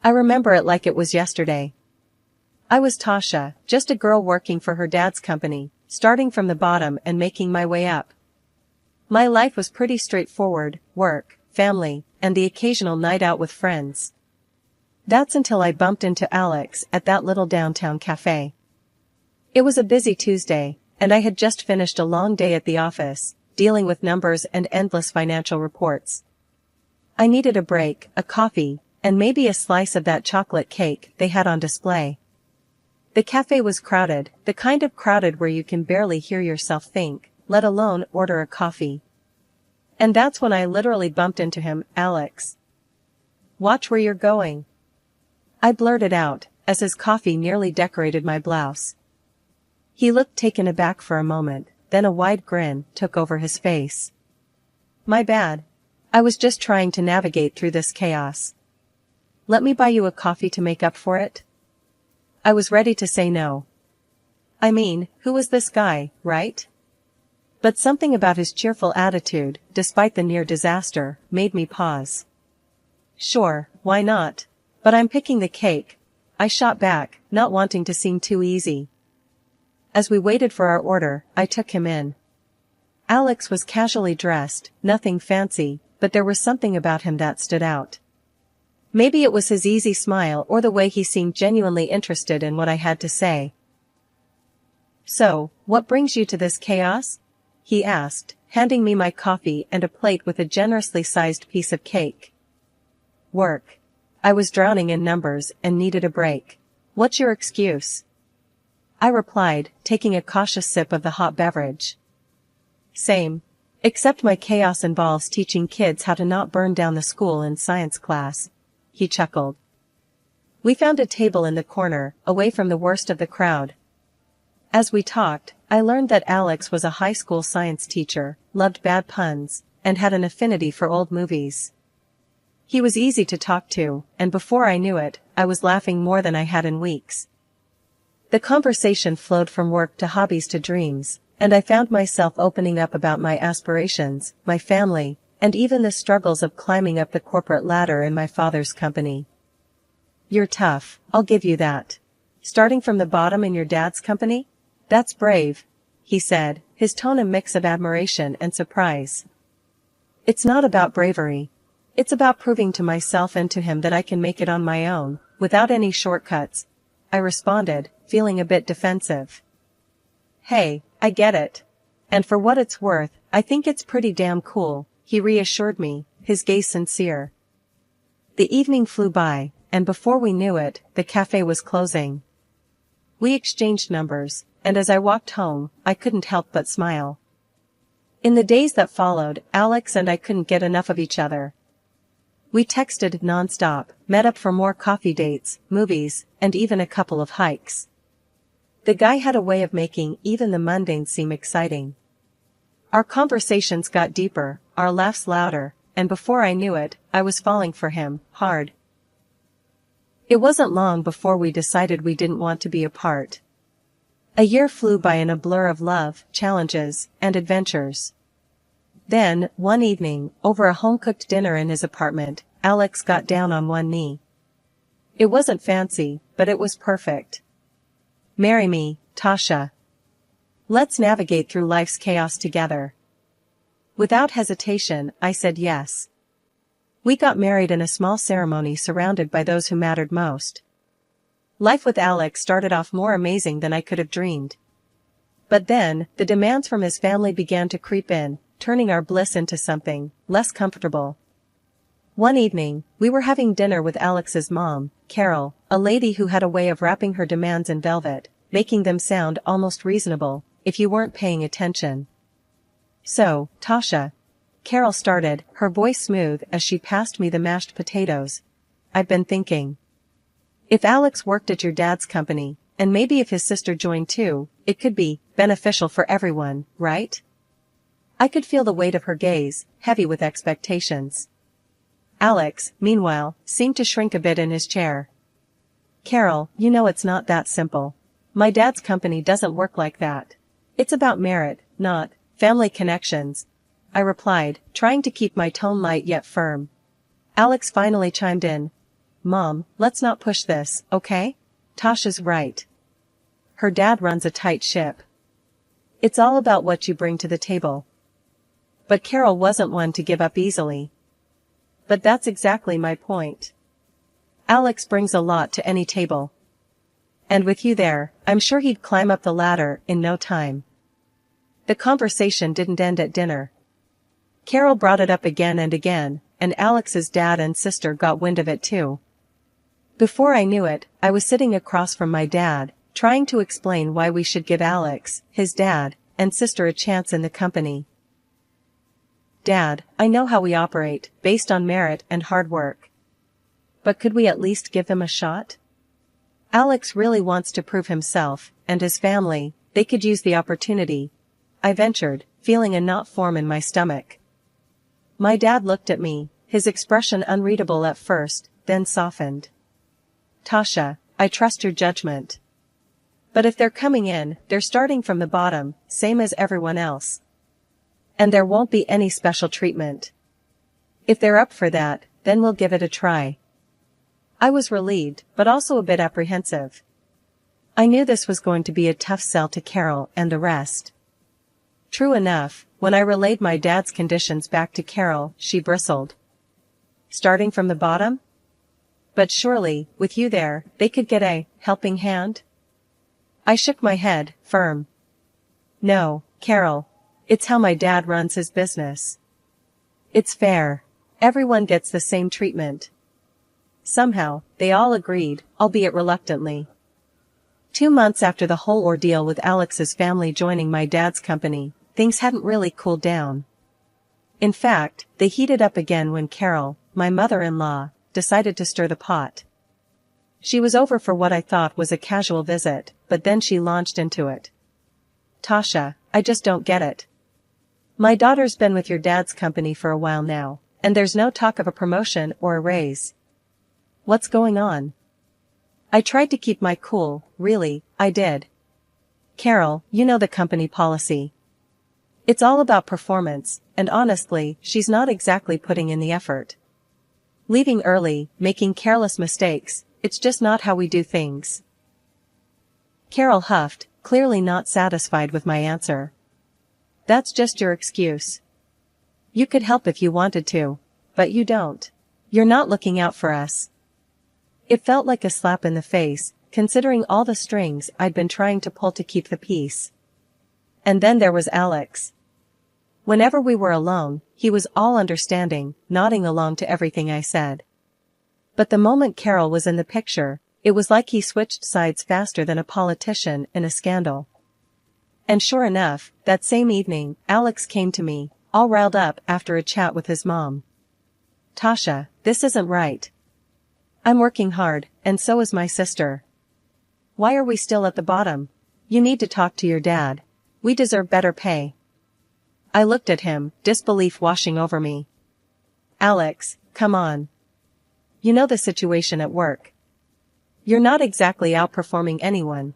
I remember it like it was yesterday. I was Tasha, just a girl working for her dad's company, starting from the bottom and making my way up. My life was pretty straightforward: work, family, and the occasional night out with friends. That's until I bumped into Alex at that little downtown cafe. It was a busy Tuesday, and I had just finished a long day at the office, dealing with numbers and endless financial reports. I needed a break, a coffee, and maybe a slice of that chocolate cake they had on display. The cafe was crowded, the kind of crowded where you can barely hear yourself think, let alone order a coffee. And that's when I literally bumped into him. "Alex. Watch where you're going," I blurted out, as his coffee nearly decorated my blouse. He looked taken aback for a moment, then a wide grin took over his face. "My bad. I was just trying to navigate through this chaos. Let me buy you a coffee to make up for it?" I was ready to say no. I mean, who was this guy, right? But something about his cheerful attitude, despite the near disaster, made me pause. "Sure, why not? But I'm picking the cake," I shot back, not wanting to seem too easy. As we waited for our order, I took him in. Alex was casually dressed, nothing fancy, but there was something about him that stood out. Maybe it was his easy smile or the way he seemed genuinely interested in what I had to say. "So, what brings you to this chaos?" he asked, handing me my coffee and a plate with a generously sized piece of cake. "Work. I was drowning in numbers and needed a break. What's your excuse?" I replied, taking a cautious sip of the hot beverage. "Same. Except my chaos involves teaching kids how to not burn down the school in science class," he chuckled. We found a table in the corner, away from the worst of the crowd. As we talked, I learned that Alex was a high school science teacher, loved bad puns, and had an affinity for old movies. He was easy to talk to, and before I knew it, I was laughing more than I had in weeks. The conversation flowed from work to hobbies to dreams, and I found myself opening up about my aspirations, my family, and even the struggles of climbing up the corporate ladder in my father's company. "You're tough, I'll give you that. Starting from the bottom in your dad's company? That's brave," he said, his tone a mix of admiration and surprise. "It's not about bravery. It's about proving to myself and to him that I can make it on my own, without any shortcuts," I responded, feeling a bit defensive. "Hey, I get it. And for what it's worth, I think it's pretty damn cool," he reassured me, his gaze sincere. The evening flew by, and before we knew it, the cafe was closing. We exchanged numbers, and as I walked home, I couldn't help but smile. In the days that followed, Alex and I couldn't get enough of each other. We texted nonstop, met up for more coffee dates, movies, and even a couple of hikes. The guy had a way of making even the mundane seem exciting. Our conversations got deeper, our laughs louder, and before I knew it, I was falling for him, hard. It wasn't long before we decided we didn't want to be apart. A year flew by in a blur of love, challenges, and adventures. Then, one evening, over a home-cooked dinner in his apartment, Alex got down on one knee. It wasn't fancy, but it was perfect. "Marry me, Tasha. Let's navigate through life's chaos together." Without hesitation, I said yes. We got married in a small ceremony surrounded by those who mattered most. Life with Alex started off more amazing than I could have dreamed. But then, the demands from his family began to creep in, turning our bliss into something less comfortable. One evening, we were having dinner with Alex's mom, Carol, a lady who had a way of wrapping her demands in velvet, making them sound almost reasonable, if you weren't paying attention. "So, Tasha," Carol started, her voice smooth as she passed me the mashed potatoes, "I've been thinking. If Alex worked at your dad's company, and maybe if his sister joined too, it could be beneficial for everyone, right?" I could feel the weight of her gaze, heavy with expectations. Alex, meanwhile, seemed to shrink a bit in his chair. "Carol, you know it's not that simple. My dad's company doesn't work like that. It's about merit, not family connections," I replied, trying to keep my tone light yet firm. Alex finally chimed in. "Mom, let's not push this, okay? Tasha's right. Her dad runs a tight ship. It's all about what you bring to the table." But Carol wasn't one to give up easily. "But that's exactly my point. Alex brings a lot to any table. And with you there, I'm sure he'd climb up the ladder in no time." The conversation didn't end at dinner. Carol brought it up again and again, and Alex's dad and sister got wind of it too. Before I knew it, I was sitting across from my dad, trying to explain why we should give Alex, his dad, and sister a chance in the company. "Dad, I know how we operate, based on merit and hard work. But could we at least give them a shot? Alex really wants to prove himself, and his family, they could use the opportunity," I ventured, feeling a knot form in my stomach. My dad looked at me, his expression unreadable at first, then softened. "Tasha, I trust your judgment. But if they're coming in, they're starting from the bottom, same as everyone else. And there won't be any special treatment. If they're up for that, then we'll give it a try." I was relieved, but also a bit apprehensive. I knew this was going to be a tough sell to Carol and the rest. True enough, when I relayed my dad's conditions back to Carol, she bristled. "Starting from the bottom? But surely, with you there, they could get a helping hand?" I shook my head, firm. "No, Carol. It's how my dad runs his business. It's fair. Everyone gets the same treatment." Somehow, they all agreed, albeit reluctantly. 2 months after the whole ordeal with Alex's family joining my dad's company, things hadn't really cooled down. In fact, they heated up again when Carol, my mother-in-law, decided to stir the pot. She was over for what I thought was a casual visit, but then she launched into it. "Tasha, I just don't get it. My daughter's been with your dad's company for a while now, and there's no talk of a promotion or a raise. What's going on?" I tried to keep my cool, really, I did. "Carol, you know the company policy. It's all about performance, and honestly, she's not exactly putting in the effort. Leaving early, making careless mistakes, it's just not how we do things." Carol huffed, clearly not satisfied with my answer. "That's just your excuse. You could help if you wanted to, but you don't. You're not looking out for us." It felt like a slap in the face, considering all the strings I'd been trying to pull to keep the peace. And then there was Alex. Whenever we were alone, he was all understanding, nodding along to everything I said. But the moment Carol was in the picture, it was like he switched sides faster than a politician in a scandal. And sure enough, that same evening, Alex came to me, all riled up after a chat with his mom. "Tasha, this isn't right. I'm working hard, and so is my sister. Why are we still at the bottom? You need to talk to your dad. We deserve better pay." I looked at him, disbelief washing over me. "Alex, come on. You know the situation at work. You're not exactly outperforming anyone.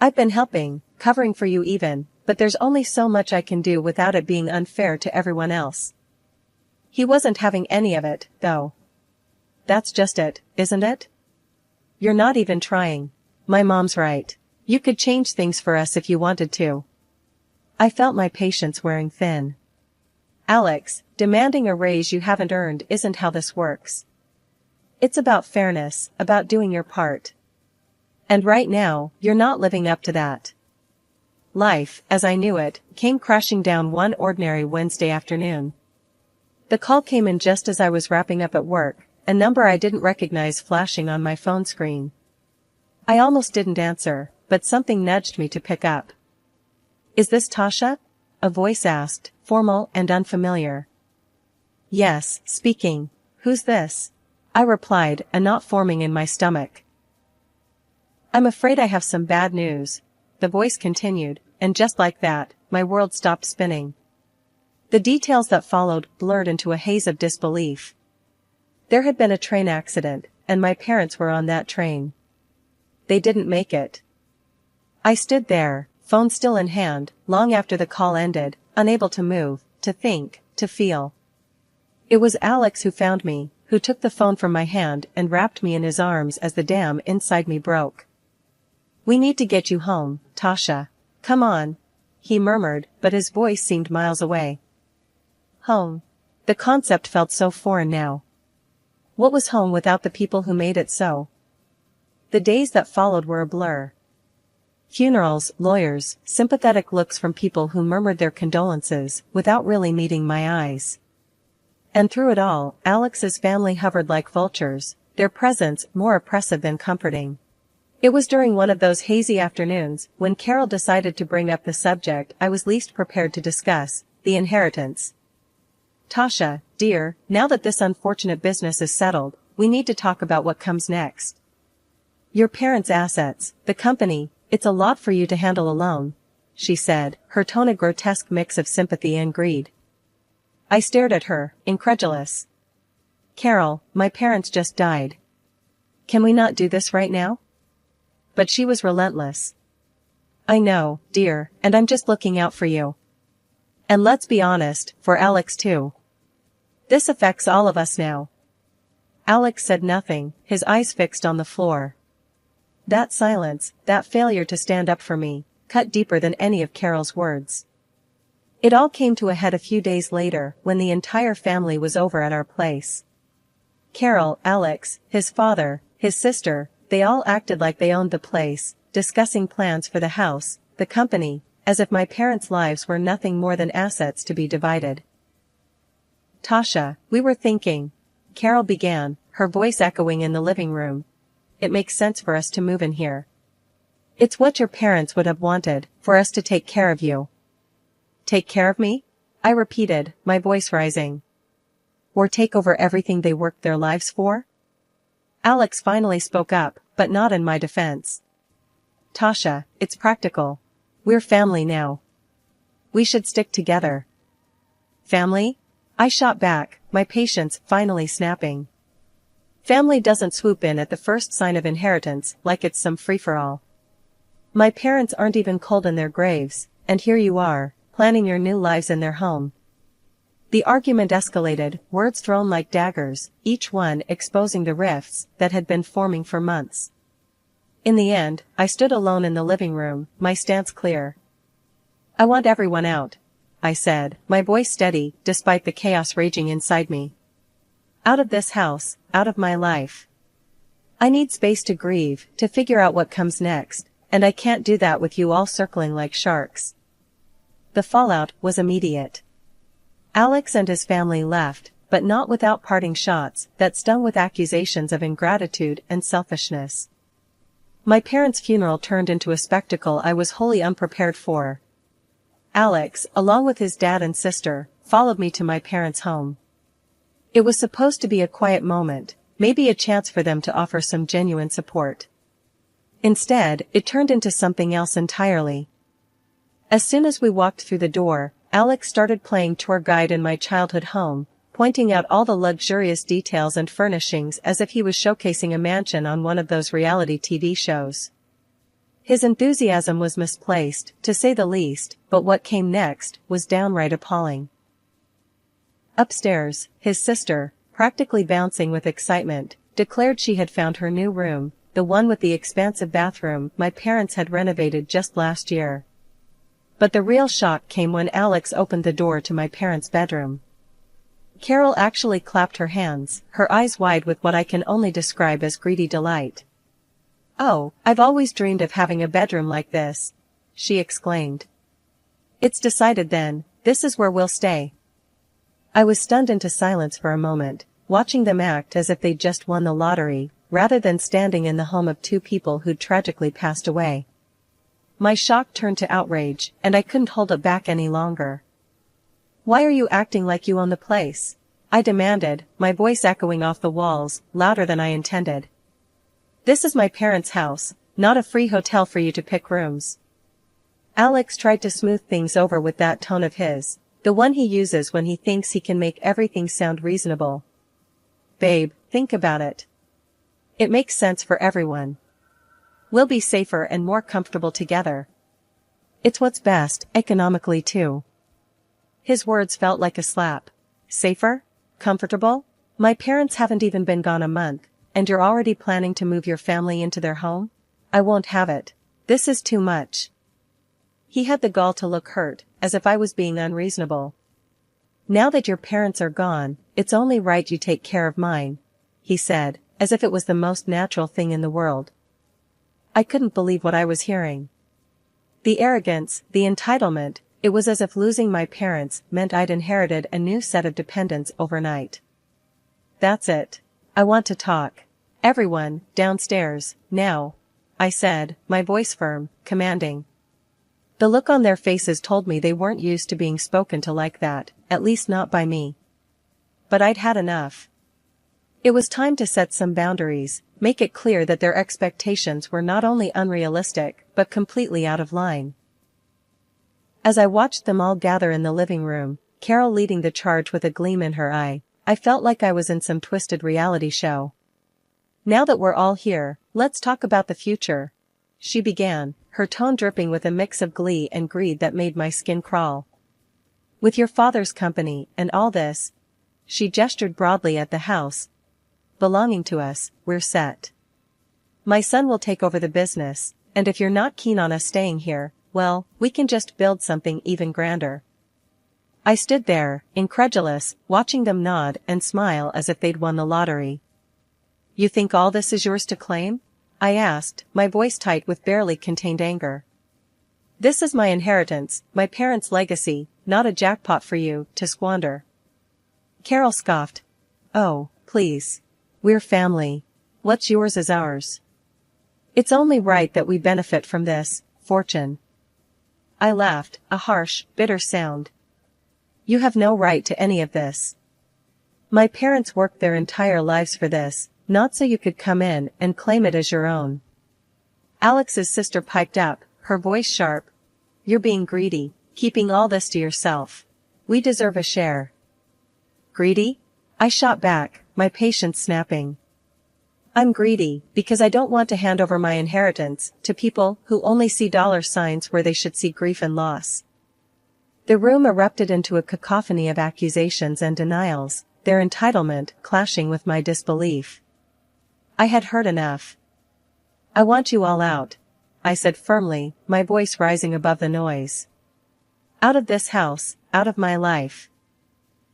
I've been helping, covering for you even, but there's only so much I can do without it being unfair to everyone else." He wasn't having any of it, though. "That's just it, isn't it? You're not even trying. My mom's right. You could change things for us if you wanted to." I felt my patience wearing thin. "Alex, demanding a raise you haven't earned isn't how this works. It's about fairness, about doing your part. And right now, you're not living up to that." Life, as I knew it, came crashing down one ordinary Wednesday afternoon. The call came in just as I was wrapping up at work, a number I didn't recognize flashing on my phone screen. I almost didn't answer, but something nudged me to pick up. "Is this Tasha?" a voice asked, formal and unfamiliar. "Yes, speaking. Who's this?" I replied, a knot forming in my stomach. "I'm afraid I have some bad news," the voice continued, and just like that, my world stopped spinning. The details that followed blurred into a haze of disbelief. There had been a train accident, and my parents were on that train. They didn't make it. I stood there, phone still in hand, long after the call ended, unable to move, to think, to feel. It was Alex who found me, who took the phone from my hand and wrapped me in his arms as the dam inside me broke. "We need to get you home, Tasha. Come on," he murmured, but his voice seemed miles away. Home. The concept felt so foreign now. What was home without the people who made it so? The days that followed were a blur. Funerals, lawyers, sympathetic looks from people who murmured their condolences without really meeting my eyes. And through it all, Alex's family hovered like vultures, their presence more oppressive than comforting. It was during one of those hazy afternoons when Carol decided to bring up the subject I was least prepared to discuss, the inheritance. "Tasha, dear, now that this unfortunate business is settled, we need to talk about what comes next. Your parents' assets, the company, it's a lot for you to handle alone," she said, her tone a grotesque mix of sympathy and greed. I stared at her, incredulous. "Carol, my parents just died. Can we not do this right now?" But she was relentless. "I know, dear, and I'm just looking out for you. And let's be honest, for Alex too. This affects all of us now." Alex said nothing, his eyes fixed on the floor. That silence, that failure to stand up for me, cut deeper than any of Carol's words. It all came to a head a few days later when the entire family was over at our place. Carol, Alex, his father, his sister, they all acted like they owned the place, discussing plans for the house, the company, as if my parents' lives were nothing more than assets to be divided. "Tasha, we were thinking," Carol began, her voice echoing in the living room. "It makes sense for us to move in here. It's what your parents would have wanted, for us to take care of you." "Take care of me?" I repeated, my voice rising. "Or take over everything they worked their lives for?" Alex finally spoke up, but not in my defense. "Tasha, it's practical. We're family now. We should stick together." "Family?" I shot back, my patience finally snapping. Family doesn't swoop in at the first sign of inheritance like it's some free-for-all. My parents aren't even cold in their graves, and here you are, planning your new lives in their home. The argument escalated, words thrown like daggers, each one exposing the rifts that had been forming for months. In the end, I stood alone in the living room, my stance clear. "I want everyone out," I said, my voice steady, despite the chaos raging inside me. "Out of this house, out of my life. I need space to grieve, to figure out what comes next, and I can't do that with you all circling like sharks." The fallout was immediate. Alex and his family left, but not without parting shots that stung with accusations of ingratitude and selfishness. My parents' funeral turned into a spectacle I was wholly unprepared for. Alex, along with his dad and sister, followed me to my parents' home. It was supposed to be a quiet moment, maybe a chance for them to offer some genuine support. Instead, it turned into something else entirely. As soon as we walked through the door, Alex started playing tour guide in my childhood home, pointing out all the luxurious details and furnishings as if he was showcasing a mansion on one of those reality TV shows. His enthusiasm was misplaced, to say the least, but what came next was downright appalling. Upstairs, his sister, practically bouncing with excitement, declared she had found her new room, the one with the expansive bathroom my parents had renovated just last year. But the real shock came when Alex opened the door to my parents' bedroom. Carol actually clapped her hands, her eyes wide with what I can only describe as greedy delight. "Oh, I've always dreamed of having a bedroom like this," she exclaimed. "It's decided then, this is where we'll stay." I was stunned into silence for a moment, watching them act as if they'd just won the lottery, rather than standing in the home of two people who'd tragically passed away. My shock turned to outrage, and I couldn't hold it back any longer. "Why are you acting like you own the place?" I demanded, my voice echoing off the walls, louder than I intended. "This is my parents' house, not a free hotel for you to pick rooms." Alex tried to smooth things over with that tone of his, the one he uses when he thinks he can make everything sound reasonable. "Babe, think about it. It makes sense for everyone. We'll be safer and more comfortable together. It's what's best, economically too." His words felt like a slap. Safer? Comfortable? My parents haven't even been gone a month, and you're already planning to move your family into their home? I won't have it. This is too much. He had the gall to look hurt, as if I was being unreasonable. Now that your parents are gone, it's only right you take care of mine, he said, as if it was the most natural thing in the world. I couldn't believe what I was hearing. The arrogance, the entitlement, it was as if losing my parents meant I'd inherited a new set of dependents overnight. That's it. I want to talk. Everyone, downstairs, now, I said, my voice firm, commanding. The look on their faces told me they weren't used to being spoken to like that, at least not by me. But I'd had enough. It was time to set some boundaries, make it clear that their expectations were not only unrealistic, but completely out of line. As I watched them all gather in the living room, Carol leading the charge with a gleam in her eye, I felt like I was in some twisted reality show. Now that we're all here, let's talk about the future, she began, her tone dripping with a mix of glee and greed that made my skin crawl. With your father's company and all this, she gestured broadly at the house belonging to us, we're set. My son will take over the business, and if you're not keen on us staying here, well, we can just build something even grander. I stood there, incredulous, watching them nod and smile as if they'd won the lottery. You think all this is yours to claim? I asked, my voice tight with barely contained anger. This is my inheritance, my parents' legacy, not a jackpot for you to squander. Carol scoffed. Oh, please. We're family. What's yours is ours. It's only right that we benefit from this fortune. I laughed, a harsh, bitter sound. You have no right to any of this. My parents worked their entire lives for this, not so you could come in and claim it as your own. Alex's sister piped up, her voice sharp. You're being greedy, keeping all this to yourself. We deserve a share. Greedy? I shot back, my patience snapping. I'm greedy because I don't want to hand over my inheritance to people who only see dollar signs where they should see grief and loss. The room erupted into a cacophony of accusations and denials, their entitlement clashing with my disbelief. I had heard enough. I want you all out, I said firmly, my voice rising above the noise. Out of this house, out of my life.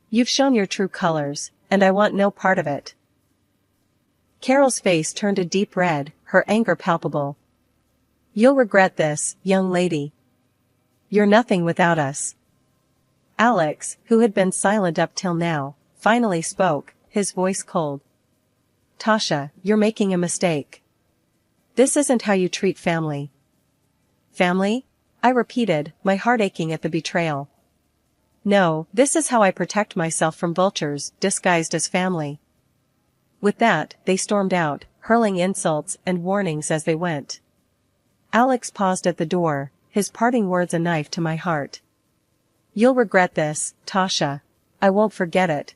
You've shown your true colors, and I want no part of it. Carol's face turned a deep red, her anger palpable. You'll regret this, young lady. You're nothing without us. Alex, who had been silent up till now, finally spoke, his voice cold. Tasha, you're making a mistake. This isn't how you treat family. Family? I repeated, my heart aching at the betrayal. No, this is how I protect myself from vultures, disguised as family. With that, they stormed out, hurling insults and warnings as they went. Alex paused at the door, his parting words a knife to my heart. You'll regret this, Tasha. I won't forget it.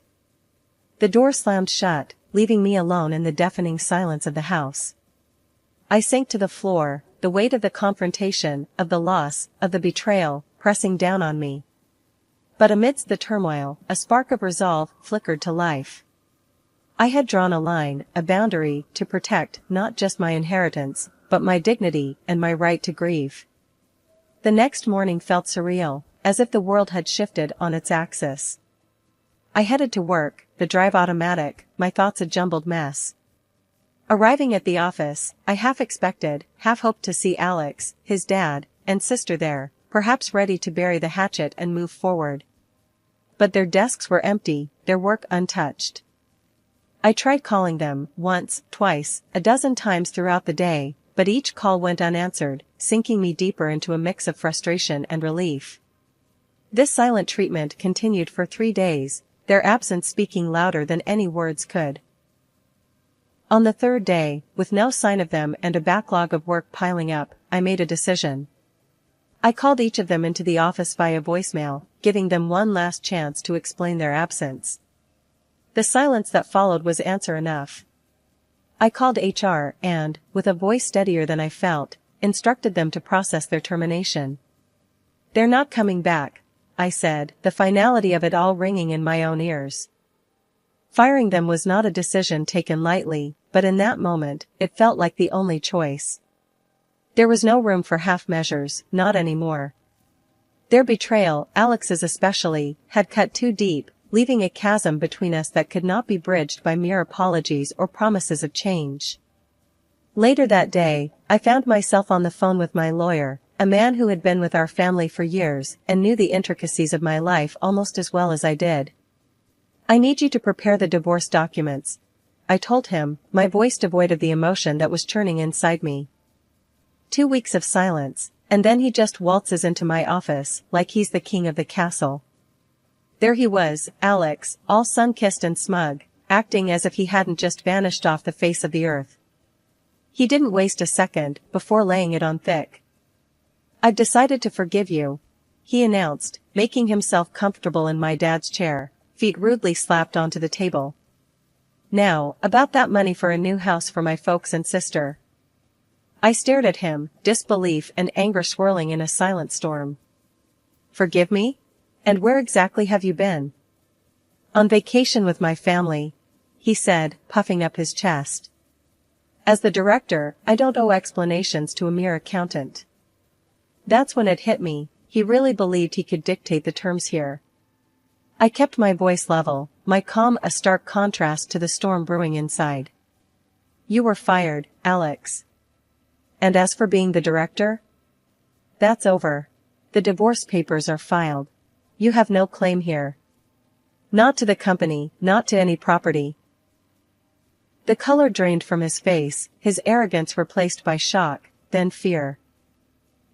The door slammed shut, leaving me alone in the deafening silence of the house. I sank to the floor, the weight of the confrontation, of the loss, of the betrayal, pressing down on me. But amidst the turmoil, a spark of resolve flickered to life. I had drawn a line, a boundary, to protect not just my inheritance, but my dignity and my right to grieve. The next morning felt surreal, as if the world had shifted on its axis. I headed to work, the drive automatic, my thoughts a jumbled mess. Arriving at the office, I half expected, half hoped to see Alex, his dad, and sister there, perhaps ready to bury the hatchet and move forward. But their desks were empty, their work untouched. I tried calling them, once, twice, a dozen times throughout the day, but each call went unanswered, sinking me deeper into a mix of frustration and relief. This silent treatment continued for 3 days, their absence speaking louder than any words could. On the 3rd day, with no sign of them and a backlog of work piling up, I made a decision. I called each of them into the office via voicemail, giving them one last chance to explain their absence. The silence that followed was answer enough. I called HR and, with a voice steadier than I felt, instructed them to process their termination. They're not coming back, I said, the finality of it all ringing in my own ears. Firing them was not a decision taken lightly, but in that moment, it felt like the only choice. There was no room for half measures, not anymore. Their betrayal, Alex's especially, had cut too deep, leaving a chasm between us that could not be bridged by mere apologies or promises of change. Later that day, I found myself on the phone with my lawyer, a man who had been with our family for years and knew the intricacies of my life almost as well as I did. "I need you to prepare the divorce documents," I told him, my voice devoid of the emotion that was churning inside me. 2 weeks of silence, and then he just waltzes into my office like he's the king of the castle. There he was, Alex, all sun-kissed and smug, acting as if he hadn't just vanished off the face of the earth. He didn't waste a second before laying it on thick. "I've decided to forgive you," he announced, making himself comfortable in my dad's chair, feet rudely slapped onto the table. "Now, about that money for a new house for my folks and sister." I stared at him, disbelief and anger swirling in a silent storm. "Forgive me? And where exactly have you been?" "On vacation with my family," he said, puffing up his chest. "As the director, I don't owe explanations to a mere accountant." That's when it hit me, he really believed he could dictate the terms here. I kept my voice level, my calm a stark contrast to the storm brewing inside. "You were fired, Alex. And as for being the director? That's over. The divorce papers are filed. You have no claim here. Not to the company, not to any property." The color drained from his face, his arrogance replaced by shock, then fear.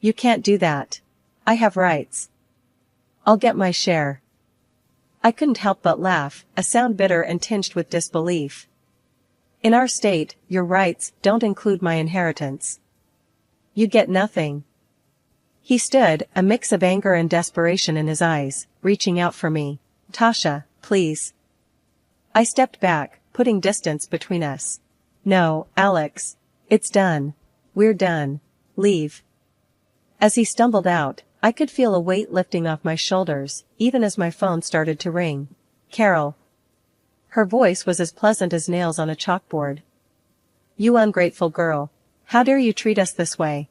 "You can't do that. I have rights. I'll get my share." I couldn't help but laugh, a sound bitter and tinged with disbelief. "In our state, your rights don't include my inheritance. You get nothing." He stood, a mix of anger and desperation in his eyes, reaching out for me. "Tasha, please." I stepped back, putting distance between us. "No, Alex. It's done. We're done. Leave." As he stumbled out, I could feel a weight lifting off my shoulders, even as my phone started to ring. "Carol." Her voice was as pleasant as nails on a chalkboard. "You ungrateful girl. How dare you treat us this way?"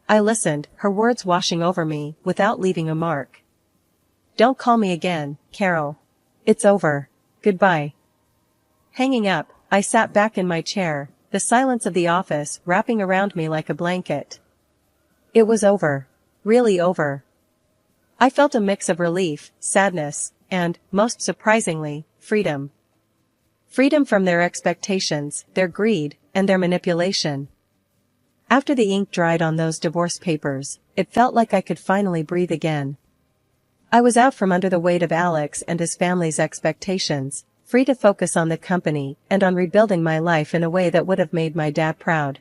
I listened, her words washing over me, without leaving a mark. "Don't call me again, Carol. It's over. Goodbye." Hanging up, I sat back in my chair, the silence of the office wrapping around me like a blanket. It was over. Really over. I felt a mix of relief, sadness, and, most surprisingly, freedom. Freedom from their expectations, their greed, and their manipulation. After the ink dried on those divorce papers, it felt like I could finally breathe again. I was out from under the weight of Alex and his family's expectations, free to focus on the company and on rebuilding my life in a way that would have made my dad proud.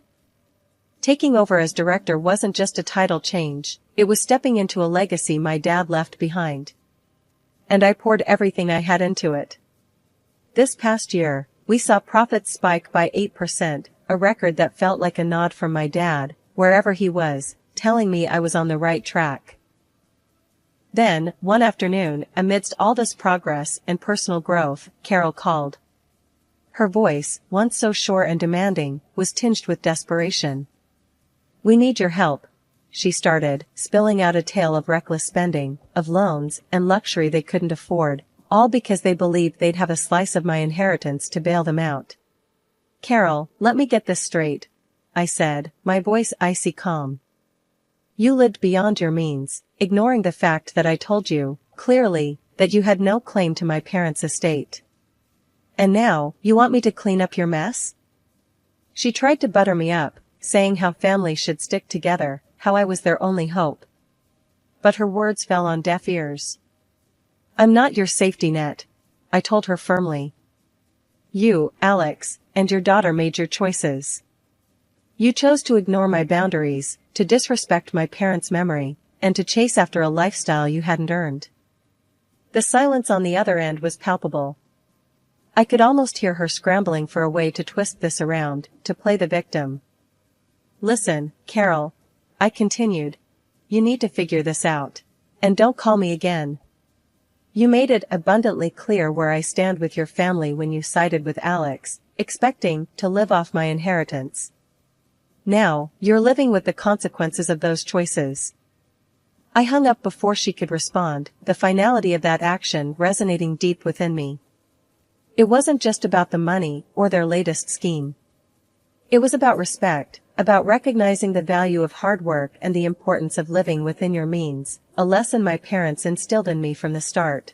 Taking over as director wasn't just a title change, it was stepping into a legacy my dad left behind. And I poured everything I had into it. This past year, we saw profits spike by 8%, a record that felt like a nod from my dad, wherever he was, telling me I was on the right track. Then, one afternoon, amidst all this progress and personal growth, Carol called. Her voice, once so sure and demanding, was tinged with desperation. "We need your help," she started, spilling out a tale of reckless spending, of loans, and luxury they couldn't afford, all because they believed they'd have a slice of my inheritance to bail them out. "Carol, let me get this straight," I said, my voice icy calm. "You lived beyond your means, ignoring the fact that I told you, clearly, that you had no claim to my parents' estate. And now, you want me to clean up your mess?" She tried to butter me up, saying how families should stick together, how I was their only hope. But her words fell on deaf ears. "I'm not your safety net," I told her firmly. "You, Alex, and your daughter made your choices. You chose to ignore my boundaries, to disrespect my parents' memory, and to chase after a lifestyle you hadn't earned." The silence on the other end was palpable. I could almost hear her scrambling for a way to twist this around, to play the victim. "Listen, Carol," I continued. "You need to figure this out. And don't call me again. You made it abundantly clear where I stand with your family when you sided with Alex, expecting to live off my inheritance. Now, you're living with the consequences of those choices." I hung up before she could respond, the finality of that action resonating deep within me. It wasn't just about the money or their latest scheme. It was about respect, about recognizing the value of hard work and the importance of living within your means, a lesson my parents instilled in me from the start.